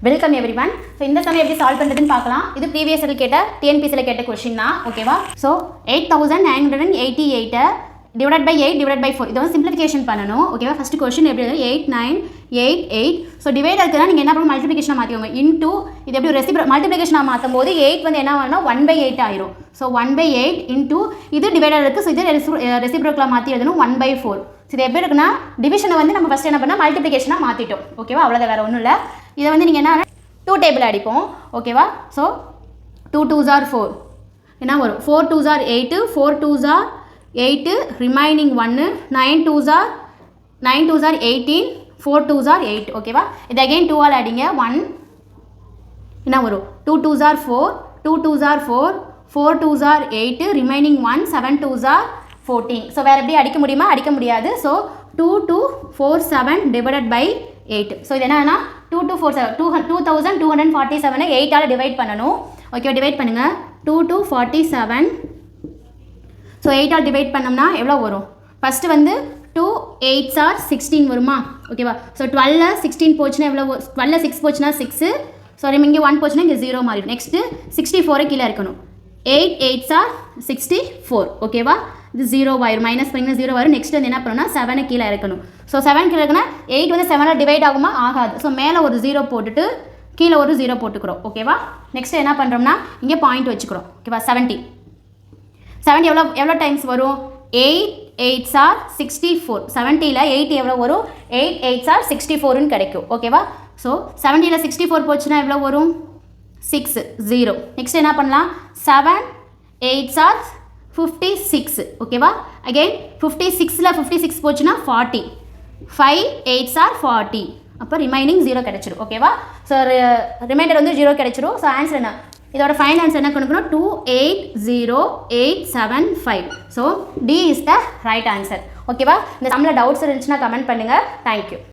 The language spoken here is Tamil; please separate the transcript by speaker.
Speaker 1: Welcome everyone. ஸோ இந்த சமயம் எப்படி சால்வ் பண்ணுறதுன்னு பார்க்கலாம். இது ப்ரீவியஸ் கேட்ட டிஎன்பிசியில் கேட்ட கொஸ்டின் தான். ஓகேவா? So 8988 divide by 8 divide by 4 இதை வந்து சிம்பிளிஃபிகேஷன் பண்ணணும். ஓகேவா? ஃபஸ்ட்டு கொஸ்டின் எப்படி 8988. ஸோ டிவைட் இருக்குன்னா நீங்கள் என்ன பண்ணணும், மல்டிப்ளிகேஷனாக மாற்றிக்கோங்க. இன்டூ இது எப்படி மல்டிப்ளிகேஷனாக மாற்றும் போது 8 வந்து என்ன வரணும், 1/8 ஆயிரும். ஸோ 1/8 இன்டூ இது டிவைடர் இருக்குது. ஸோ இது ரெசிப்ரோக்கலாக மாற்றி எழுதணும் 1/4. ஸோ இது எப்படி இருக்குன்னா டிவிஷனை வந்து நம்ம ஃபஸ்ட் என்ன பண்ணால் மல்டிப்ளிகேஷனாக மாற்றிட்டோம். ஓகேவா? அவ்வளோதான், வேறு ஒன்றும் இல்லை. இதை வந்து நீங்கள் என்ன 2 டேபிள் அடிப்போம். ஓகேவா? ஸோ 2 2s are 4 என்ன வரும், 4 2s are 8, 4 2s are 8, remaining 1, 9 2s are 18, 4 2s are 8. ஓகேவா? இது அகெயின் 2 ஆல் அடிங்க. 1 என்ன வரும், 2 2s are 4, 2 2s are 4, 4 2s are 8, remaining 1, 7 2s are 14. So வேறு எப்படி அடிக்க முடியுமா, அடிக்க முடியாது. So 2 2 4 7 divided by 8. ஸோ இது என்னன்னா 2 2 4 7 2247 8 ஆல் டிவைட் பண்ணணும். ஓகே, டிவைட் பண்ணுங்கள். 2 2 47. ஸோ 8 ஆல் டிவைட் பண்ணோம்னா எவ்வளோ வரும், ஃபஸ்ட்டு வந்து 2 8s are 16 வருமா? ஓகேவா? ஸோ 12 16 போச்சுன்னா எவ்வளோ, 12 6 போச்சுன்னா 6. சாரி, இங்கே 1 போச்சுன்னா இங்கே 0 மாறிடும். நெக்ஸ்ட்டு 64 கீழே இருக்கணும். 8 8s are 64. ஓகேவா? இது 0 ஆயிரும், மைனஸ் பண்ணிங்கன்னா 0 வரும். நெக்ஸ்ட் வந்து என்ன பண்ணணும்னா 7 கீழே இருக்கணும். ஸோ 7 கீழே இருக்குன்னா 8 வந்து 7 டிவைட் ஆகுமா, ஆகாது. ஸோ மேலே ஒரு 0 போட்டுட்டு கீழே ஒரு 0 போட்டுக்கிறோம். ஓகேவா? நெக்ஸ்ட் என்ன பண்ணுறோம்னா இங்கே பாயிண்ட் வச்சுக்கிறோம். ஓகேவா? 70 எவ்வளோ டைம்ஸ் வரும், 8 8s are 64. 70ல் 8 எவ்வளோ வரும், 8 8s are 64ன்னு கிடைக்கும். ஓகேவா? ஸோ 70ல் 64 போச்சுன்னா எவ்வளோ வரும், 6 0. நெக்ஸ்ட் என்ன பண்ணலாம், 7 8s are 56. ஓகேவா? அகெயின் 56ல் 56 போச்சுன்னா 40. 5 8s are 40. அப்போ ரிமைனிங் 0 கிடைச்சிடும். ஓகேவா? ஸோ ரிமைண்டர் வந்து 0 கிடைச்சிடும். ஸோ ஆன்சர் என்ன, இதோட ஃபைனல் ஆன்சர் என்ன கொடுக்கணும், 280875. So D is the right answer. ஓகேவா? இந்த சம்மில் டவுட்ஸ் இருந்துச்சுன்னா கமெண்ட் பண்ணுங்கள். தேங்க்யூ.